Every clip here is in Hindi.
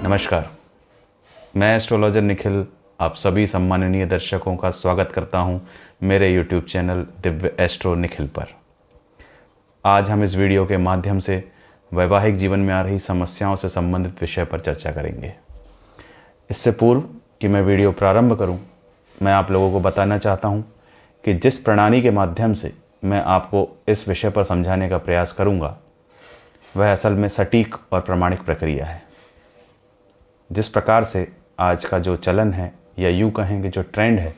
नमस्कार, मैं एस्ट्रोलॉजर निखिल आप सभी सम्माननीय दर्शकों का स्वागत करता हूं मेरे YouTube channel Divya astro Nikhil पर। आज हम इस वीडियो के माध्यम से वैवाहिक जीवन में आ रही समस्याओं से संबंधित विषय पर चर्चा करेंगे। इससे पूर्व कि मैं वीडियो प्रारंभ करूं, मैं आप लोगों को बताना चाहता हूं कि जिस प्रणाली के माध्यम से मैं आपको इस विषय पर समझाने का प्रयास करूंगा, वह असल में सटीक और प्रामाणिक प्रक्रिया है। जिस प्रकार से आज का जो चलन है, या यूँ कहेंगे जो ट्रेंड है,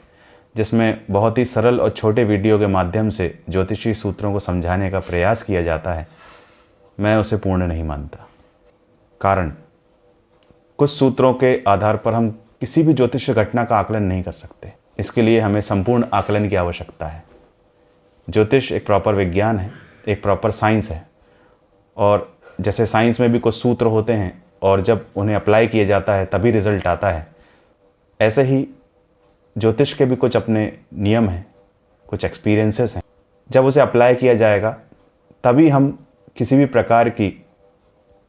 जिसमें बहुत ही सरल और छोटे वीडियो के माध्यम से ज्योतिषी सूत्रों को समझाने का प्रयास किया जाता है, मैं उसे पूर्ण नहीं मानता। कारण कुछ सूत्रों के आधार पर हम किसी भी ज्योतिष घटना का आकलन नहीं कर सकते। इसके लिए हमें संपूर्ण आकलन की आवश्यकता है। ज्योतिष एक प्रॉपर विज्ञान है, एक प्रॉपर साइंस है, और जैसे साइंस में भी कुछ सूत्र होते हैं और जब उन्हें अप्लाई किया जाता है तभी रिजल्ट आता है, ऐसे ही ज्योतिष के भी कुछ अपने नियम हैं, कुछ एक्सपीरियंसेस हैं। जब उसे अप्लाई किया जाएगा तभी हम किसी भी प्रकार की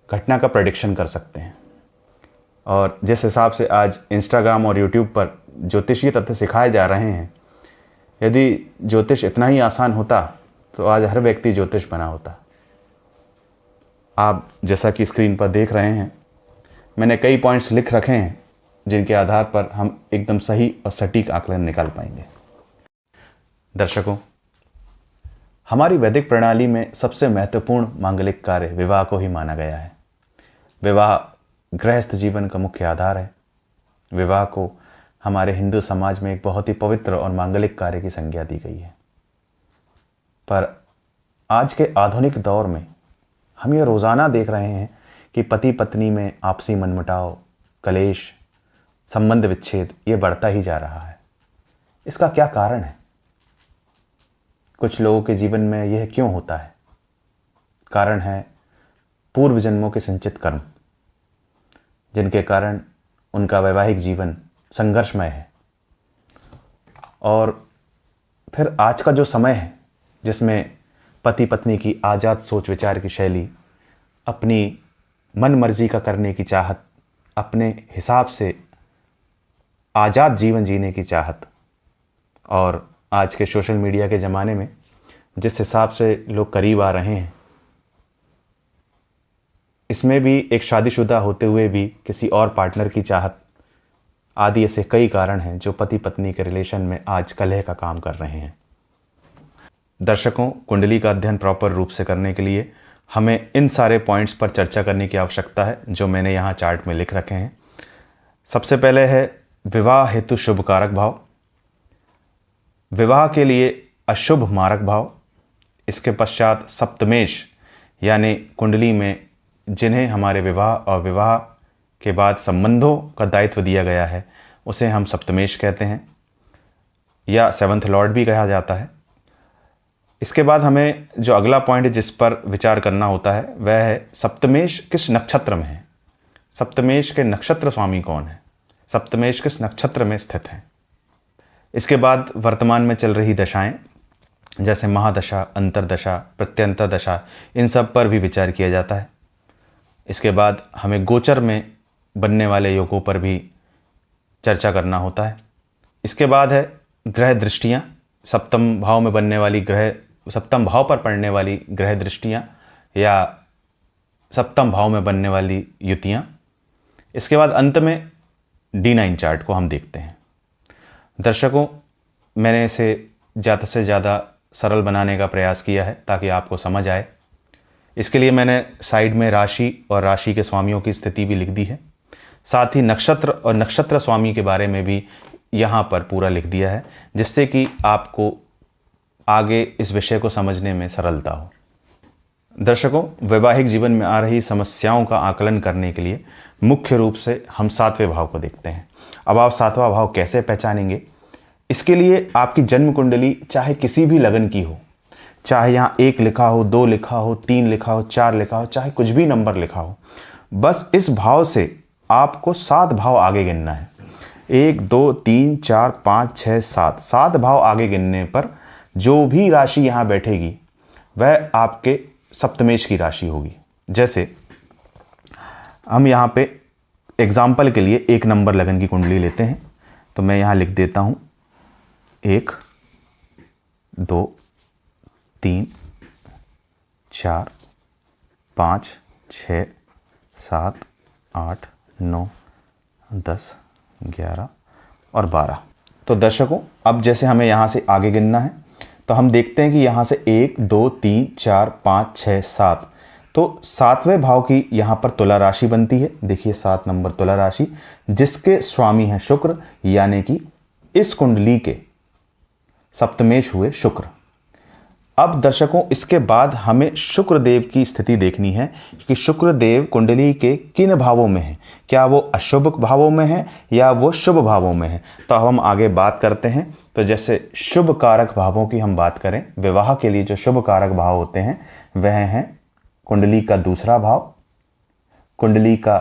घटना का प्रेडिक्शन कर सकते हैं। और जिस हिसाब से आज इंस्टाग्राम और यूट्यूब पर ज्योतिषीय तथ्य सिखाए जा रहे हैं, यदि ज्योतिष इतना ही आसान होता तो आज हर व्यक्ति ज्योतिष बना होता। आप जैसा कि स्क्रीन पर देख रहे हैं, मैंने कई पॉइंट्स लिख रखे हैं जिनके आधार पर हम एकदम सही और सटीक आकलन निकाल पाएंगे। दर्शकों, हमारी वैदिक प्रणाली में सबसे महत्वपूर्ण मांगलिक कार्य विवाह को ही माना गया है। विवाह गृहस्थ जीवन का मुख्य आधार है। विवाह को हमारे हिंदू समाज में एक बहुत ही पवित्र और मांगलिक कार्य की संज्ञा दी गई है। पर आज के आधुनिक दौर में हम ये रोज़ाना देख रहे हैं कि पति पत्नी में आपसी मनमुटाव, कलेश, संबंध विच्छेद ये बढ़ता ही जा रहा है। इसका क्या कारण है? कुछ लोगों के जीवन में यह क्यों होता है? कारण है पूर्व जन्मों के संचित कर्म, जिनके कारण उनका वैवाहिक जीवन संघर्षमय है। और फिर आज का जो समय है, जिसमें पति पत्नी की आज़ाद सोच विचार की शैली, अपनी मन मर्जी का करने की चाहत, अपने हिसाब से आज़ाद जीवन जीने की चाहत, और आज के सोशल मीडिया के ज़माने में जिस हिसाब से लोग करीब आ रहे हैं, इसमें भी एक शादीशुदा होते हुए भी किसी और पार्टनर की चाहत आदि ऐसे कई कारण हैं जो पति पत्नी के रिलेशन में आज कलह का काम कर रहे हैं। दर्शकों, कुंडली का अध्ययन प्रॉपर रूप से करने के लिए हमें इन सारे पॉइंट्स पर चर्चा करने की आवश्यकता है जो मैंने यहाँ चार्ट में लिख रखे हैं। सबसे पहले है विवाह हेतु शुभ कारक भाव, विवाह के लिए अशुभ मारक भाव। इसके पश्चात सप्तमेश, यानी कुंडली में जिन्हें हमारे विवाह और विवाह के बाद संबंधों का दायित्व दिया गया है, उसे हम सप्तमेश कहते हैं, या सेवंथ लॉर्ड भी कहा जाता है। इसके बाद हमें जो अगला पॉइंट जिस पर विचार करना होता है, वह है सप्तमेश किस नक्षत्र में है, सप्तमेश के नक्षत्र स्वामी कौन है, सप्तमेश किस नक्षत्र में स्थित है। इसके बाद वर्तमान में चल रही दशाएं, जैसे महादशा, अंतरदशा, प्रत्यंतर दशा, इन सब पर भी विचार किया जाता है। इसके बाद हमें गोचर में बनने वाले योगों पर भी चर्चा करना होता है। इसके बाद है ग्रह दृष्टियाँ, सप्तम भाव में बनने वाली सप्तम भाव पर पड़ने वाली ग्रह दृष्टियाँ या सप्तम भाव में बनने वाली युतियाँ। इसके बाद अंत में D9 चार्ट को हम देखते हैं। दर्शकों, मैंने इसे ज़्यादा से ज़्यादा सरल बनाने का प्रयास किया है ताकि आपको समझ आए। इसके लिए मैंने साइड में राशि और राशि के स्वामियों की स्थिति भी लिख दी है। साथ ही नक्षत्र और नक्षत्र स्वामी के बारे में भी यहाँ पर पूरा लिख दिया है, जिससे कि आपको आगे इस विषय को समझने में सरलता हो। दर्शकों, वैवाहिक जीवन में आ रही समस्याओं का आकलन करने के लिए मुख्य रूप से हम 7वें भाव को देखते हैं। अब आप 7वां भाव कैसे पहचानेंगे? इसके लिए आपकी जन्म कुंडली चाहे किसी भी लगन की हो, चाहे यहाँ 1 लिखा हो, 2 लिखा हो, 3 लिखा हो, 4 लिखा हो, चाहे कुछ भी नंबर लिखा हो, बस इस भाव से आपको 7 भाव आगे गिनना है। 1 2 3 4 5 6 7 7 भाव आगे गिनने पर जो भी राशि यहाँ बैठेगी वह आपके सप्तमेश की राशि होगी। जैसे हम यहाँ पे एग्जाम्पल के लिए 1 नंबर लगन की कुंडली लेते हैं, तो मैं यहाँ लिख देता हूँ 1 2 3 4 5 6 7 8 9 10 11 और 12। तो दर्शकों, अब जैसे हमें यहाँ से आगे गिनना है, तो हम देखते हैं कि यहाँ से 1 2 3 4 5 6 7, तो 7वें भाव की यहाँ पर तुला राशि बनती है। देखिए 7 नंबर तुला राशि, जिसके स्वामी हैं शुक्र, यानी कि इस कुंडली के सप्तमेश हुए शुक्र। अब दर्शकों, इसके बाद हमें शुक्र देव की स्थिति देखनी है कि शुक्र देव कुंडली के किन भावों में है, क्या वो अशुभ भावों में है या वो शुभ भावों में है। तो अब हम आगे बात करते हैं। तो जैसे शुभ कारक भावों की हम बात करें, विवाह के लिए जो शुभ कारक भाव होते हैं वह हैं कुंडली का 2रा भाव, कुंडली का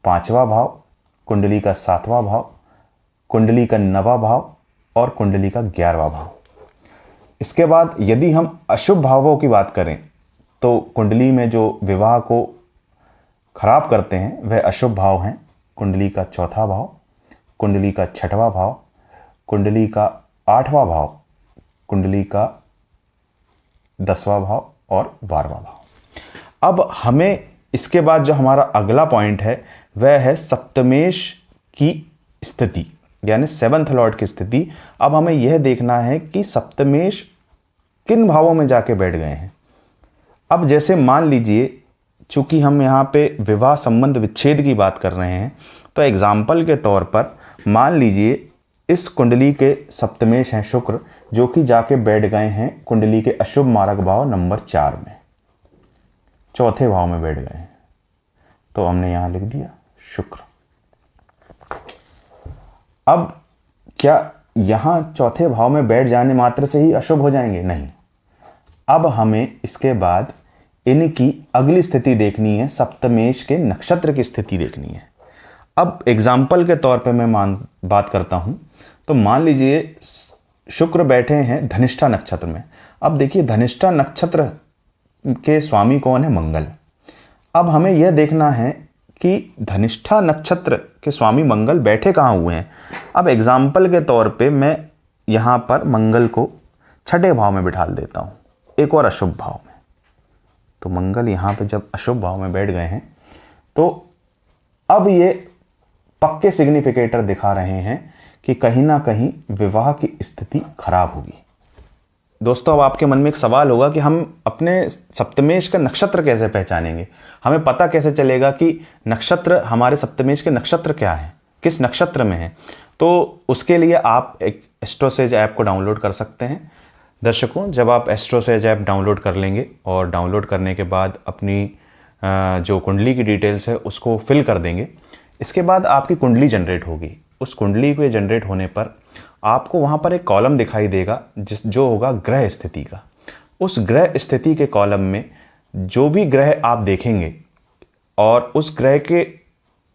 5वां भाव, कुंडली का 7वां भाव, कुंडली का 9वां भाव और कुंडली का 11वां भाव। इसके बाद यदि हम अशुभ भावों की बात करें, तो कुंडली में जो विवाह को खराब करते हैं वह अशुभ भाव हैं कुंडली का 4था भाव, कुंडली का 6वां भाव, कुंडली का 8वां भाव, कुंडली का 10वां भाव और 12वां भाव। अब हमें इसके बाद जो हमारा अगला पॉइंट है वह है सप्तमेश की स्थिति, यानी 7th लॉर्ड की स्थिति। अब हमें यह देखना है कि सप्तमेश किन भावों में जाके बैठ गए हैं। अब जैसे मान लीजिए, चूंकि हम यहाँ पे विवाह संबंध विच्छेद की बात कर रहे हैं, तो एग्जाम्पल के तौर पर मान लीजिए इस कुंडली के सप्तमेश हैं शुक्र, जो कि जाके बैठ गए हैं कुंडली के अशुभ मारक भाव नंबर 4 में, 4थे भाव में बैठ गए हैं। तो हमने यहां लिख दिया शुक्र। अब क्या यहां 4थे भाव में बैठ जाने मात्र से ही अशुभ हो जाएंगे? नहीं। अब हमें इसके बाद इनकी अगली स्थिति देखनी है, सप्तमेश के नक्षत्र की स्थिति देखनी है। अब एग्जाम्पल के तौर पे मैं बात करता हूं, तो मान लीजिए शुक्र बैठे हैं धनिष्ठा नक्षत्र में। अब देखिए धनिष्ठा नक्षत्र के स्वामी कौन है? मंगल। अब हमें यह देखना है कि धनिष्ठा नक्षत्र के स्वामी मंगल बैठे कहाँ हुए हैं। अब एग्जाम्पल के तौर पे मैं यहाँ पर मंगल को 6ठे भाव में बिठा देता हूँ, एक और अशुभ भाव में। तो मंगल यहाँ पे जब अशुभ भाव में बैठ गए हैं, तो अब ये पक्के सिग्निफिकेटर दिखा रहे हैं कि कहीं ना कहीं विवाह की स्थिति खराब होगी। दोस्तों, अब आपके मन में एक सवाल होगा कि हम अपने सप्तमेश का नक्षत्र कैसे पहचानेंगे, हमें पता कैसे चलेगा कि नक्षत्र, हमारे सप्तमेश के नक्षत्र क्या है, किस नक्षत्र में है। तो उसके लिए आप एक एस्ट्रोसेज ऐप को डाउनलोड कर सकते हैं। दर्शकों, जब आप एस्ट्रोसेज ऐप डाउनलोड कर लेंगे और डाउनलोड करने के बाद अपनी जो कुंडली की डिटेल्स है उसको फिल कर देंगे, इसके बाद आपकी कुंडली जनरेट होगी। उस कुंडली के जनरेट होने पर आपको वहाँ पर एक कॉलम दिखाई देगा जो होगा ग्रह स्थिति का। उस ग्रह स्थिति के कॉलम में जो भी ग्रह आप देखेंगे और उस ग्रह के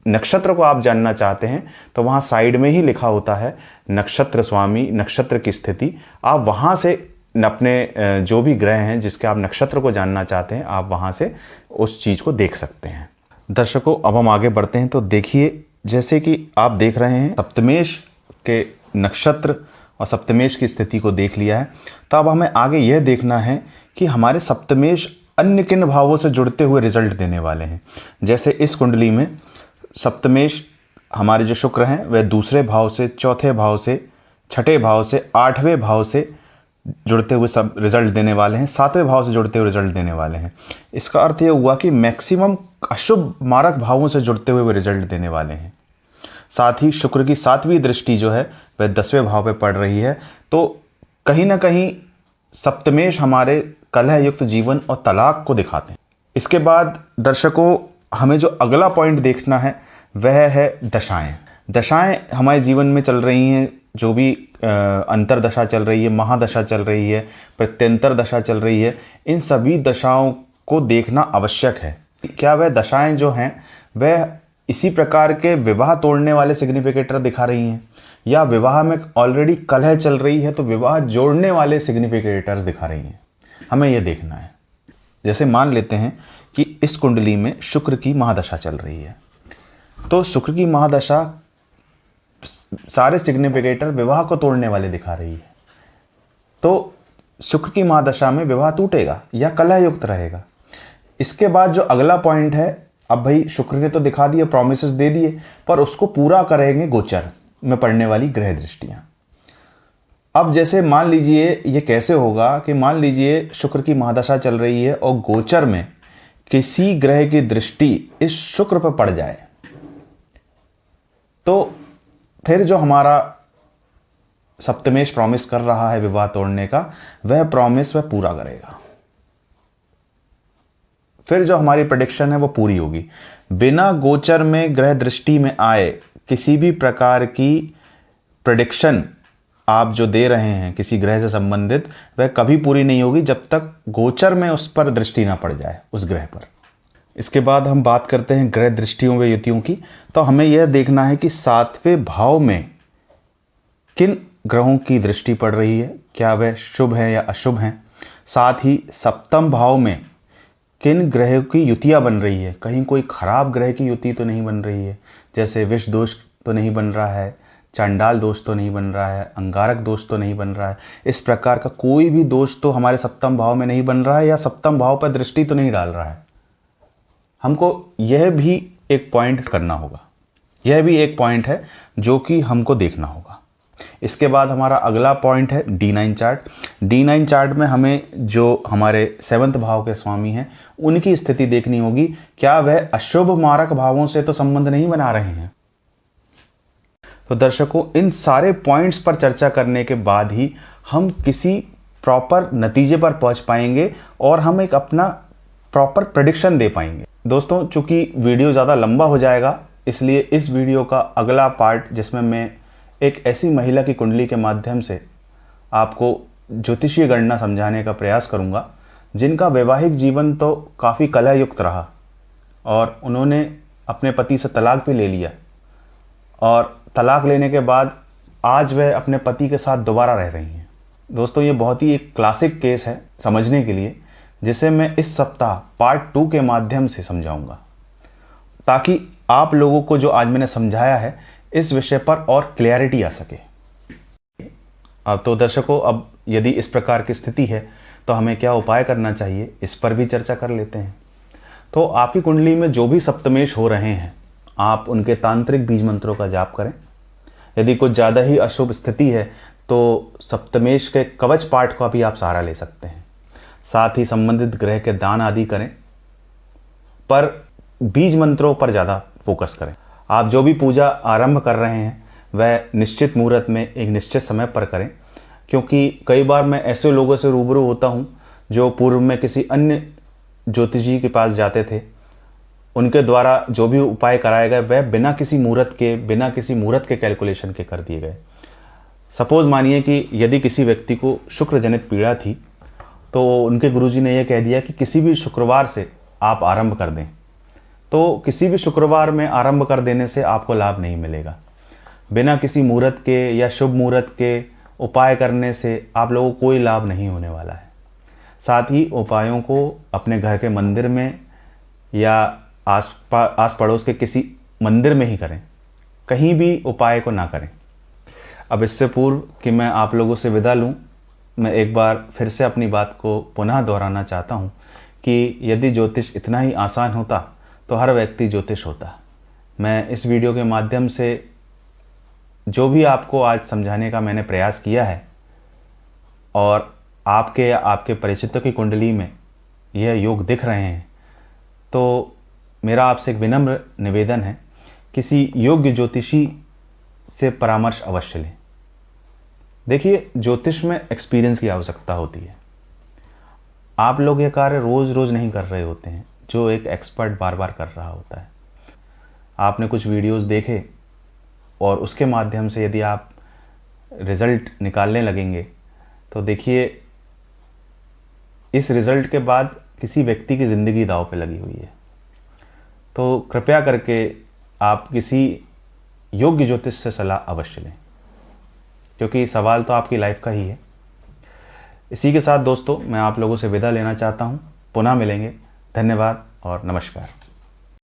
नक्षत्र को आप जानना चाहते हैं, तो वहाँ साइड में ही लिखा होता है नक्षत्र स्वामी, नक्षत्र की स्थिति। आप वहाँ से अपने जो भी ग्रह हैं जिसके आप नक्षत्र को जानना चाहते हैं, आप वहाँ से उस चीज़ को देख सकते हैं। दर्शकों, अब हम आगे बढ़ते हैं। तो देखिए, जैसे कि आप देख रहे हैं सप्तमेश के नक्षत्र और सप्तमेश की स्थिति को देख लिया है, तो अब हमें आगे यह देखना है कि हमारे सप्तमेश अन्य किन भावों से जुड़ते हुए रिजल्ट देने वाले हैं। जैसे इस कुंडली में सप्तमेश हमारे जो शुक्र हैं वह 2रे भाव से, 4थे भाव से, 6ठे भाव से, 8वें भाव से जुड़ते हुए सब रिजल्ट देने वाले हैं, 7वें भाव से जुड़ते हुए रिजल्ट देने वाले हैं। इसका अर्थ यह हुआ कि मैक्सिमम अशुभ मारक भावों से जुड़ते हुए रिजल्ट देने वाले हैं। साथ ही शुक्र की 7वीं दृष्टि जो है वह 10वें भाव पे पड़ रही है। तो कहीं ना कहीं सप्तमेश हमारे कलह युक्त जीवन और तलाक को दिखाते हैं। इसके बाद दर्शकों, हमें जो अगला पॉइंट देखना है वह है दशाएं। दशाएं हमारे जीवन में चल रही हैं, जो भी अंतरदशा चल रही है, महादशा चल रही है, प्रत्यंतर दशा चल रही है, इन सभी दशाओं को देखना आवश्यक है। क्या वह दशाएं जो हैं वह इसी प्रकार के विवाह तोड़ने वाले सिग्निफिकेटर दिखा रही हैं, या विवाह में ऑलरेडी कलह चल रही है तो विवाह जोड़ने वाले सिग्निफिकेटर्स दिखा रही हैं। हमें यह देखना है। जैसे मान लेते हैं कि इस कुंडली में शुक्र की महादशा चल रही है। तो शुक्र की महादशा सारे सिग्निफिकेटर विवाह को तोड़ने वाले दिखा रही है। तो शुक्र की महादशा में विवाह टूटेगा या कलह युक्त रहेगा। इसके बाद जो अगला पॉइंट है, अब भाई शुक्र ने तो दिखा दिए, प्रॉमिसेस दे दिए, पर उसको पूरा करेंगे गोचर में पड़ने वाली ग्रह दृष्टियां। अब जैसे मान लीजिए ये कैसे होगा कि मान लीजिए शुक्र की महादशा चल रही है और गोचर में किसी ग्रह की दृष्टि इस शुक्र पर पड़ जाए, तो फिर जो हमारा सप्तमेश प्रॉमिस कर रहा है विवाह तोड़ने का, वह प्रॉमिस वह पूरा करेगा। फिर जो हमारी प्रेडिक्शन है वो पूरी होगी। बिना गोचर में ग्रह दृष्टि में आए किसी भी प्रकार की प्रेडिक्शन आप जो दे रहे हैं किसी ग्रह से संबंधित, वह कभी पूरी नहीं होगी जब तक गोचर में उस पर दृष्टि ना पड़ जाए, उस ग्रह पर। इसके बाद हम बात करते हैं ग्रह दृष्टियों व युतियों की। तो हमें यह देखना है कि 7वें भाव में किन ग्रहों की दृष्टि पड़ रही है, क्या वह शुभ है या अशुभ है। साथ ही 7वें भाव में किन ग्रहों की युतियाँ बन रही है, कहीं कोई खराब ग्रह की युति तो नहीं बन रही है, जैसे विष दोष तो नहीं बन रहा है, चांडाल दोष तो नहीं बन रहा है, अंगारक दोष तो नहीं बन रहा है। इस प्रकार का कोई भी दोष तो हमारे 7वें भाव में नहीं बन रहा है, या 7वें भाव पर दृष्टि तो नहीं डाल रहा है। हमको यह भी एक पॉइंट करना होगा, यह भी एक पॉइंट है जो कि हमको देखना होगा। इसके बाद हमारा अगला पॉइंट है D9 चार्ट। D9 चार्ट में हमें जो हमारे 7वें भाव के स्वामी हैं उनकी स्थिति देखनी होगी, क्या वह अशुभ मारक भावों से तो संबंध नहीं बना रहे हैं। तो दर्शकों, इन सारे पॉइंट्स पर चर्चा करने के बाद ही हम किसी प्रॉपर नतीजे पर पहुंच पाएंगे और हम एक अपना प्रॉपर प्रेडिक्शन दे पाएंगे। दोस्तों, चूंकि वीडियो ज़्यादा लंबा हो जाएगा, इसलिए इस वीडियो का अगला पार्ट, जिसमें मैं एक ऐसी महिला की कुंडली के माध्यम से आपको ज्योतिषीय गणना समझाने का प्रयास करूंगा, जिनका वैवाहिक जीवन तो काफ़ी कलहयुक्त रहा और उन्होंने अपने पति से तलाक भी ले लिया, और तलाक लेने के बाद आज वह अपने पति के साथ दोबारा रह रही हैं। दोस्तों, ये बहुत ही एक क्लासिक केस है समझने के लिए, जिसे मैं इस सप्ताह पार्ट 2 के माध्यम से समझाऊंगा, ताकि आप लोगों को जो आज मैंने समझाया है इस विषय पर और क्लैरिटी आ सके। अब तो दर्शकों, अब यदि इस प्रकार की स्थिति है तो हमें क्या उपाय करना चाहिए, इस पर भी चर्चा कर लेते हैं। तो आपकी कुंडली में जो भी सप्तमेश हो रहे हैं, आप उनके तांत्रिक बीज मंत्रों का जाप करें। यदि कुछ ज़्यादा ही अशुभ स्थिति है तो सप्तमेश के कवच पाठ का भी आप सहारा ले सकते हैं। साथ ही संबंधित ग्रह के दान आदि करें, पर बीज मंत्रों पर ज़्यादा फोकस करें। आप जो भी पूजा आरंभ कर रहे हैं वह निश्चित मुहूर्त में एक निश्चित समय पर करें, क्योंकि कई बार मैं ऐसे लोगों से रूबरू होता हूं जो पूर्व में किसी अन्य ज्योतिषी के पास जाते थे, उनके द्वारा जो भी उपाय कराए गए वह बिना किसी मुहूर्त के कैलकुलेशन के कर दिए गए। सपोज मानिए कि यदि किसी व्यक्ति को शुक्र जनित पीड़ा थी, तो उनके गुरुजी ने यह कह दिया कि किसी भी शुक्रवार से आप आरंभ कर दें, तो किसी भी शुक्रवार में आरंभ कर देने से आपको लाभ नहीं मिलेगा। बिना किसी मुहूर्त के या शुभ मुहूर्त के उपाय करने से आप लोगों को कोई लाभ नहीं होने वाला है। साथ ही उपायों को अपने घर के मंदिर में या आस पड़ोस के किसी मंदिर में ही करें, कहीं भी उपाय को ना करें। अब इससे पूर्व कि मैं आप लोगों से विदा लूं, मैं एक बार फिर से अपनी बात को पुनः दोहराना चाहता हूं कि यदि ज्योतिष इतना ही आसान होता तो हर व्यक्ति ज्योतिष होता। मैं इस वीडियो के माध्यम से जो भी आपको आज समझाने का मैंने प्रयास किया है, और आपके या आपके परिचितों की कुंडली में यह योग दिख रहे हैं, तो मेरा आपसे एक विनम्र निवेदन है, किसी योग्य ज्योतिषी से परामर्श अवश्य लें। देखिए, ज्योतिष में एक्सपीरियंस की आवश्यकता होती है। आप लोग ये कार्य रोज़ रोज़ नहीं कर रहे होते हैं जो एक एक्सपर्ट बार बार कर रहा होता है। आपने कुछ वीडियोस देखे और उसके माध्यम से यदि आप रिज़ल्ट निकालने लगेंगे, तो देखिए इस रिज़ल्ट के बाद किसी व्यक्ति की ज़िंदगी दांव पे लगी हुई है। तो कृपया करके आप किसी योग्य ज्योतिष से सलाह अवश्य लें, क्योंकि सवाल तो आपकी लाइफ का ही है। इसी के साथ दोस्तों, मैं आप लोगों से विदा लेना चाहता हूँ। पुनः मिलेंगे। धन्यवाद और नमस्कार।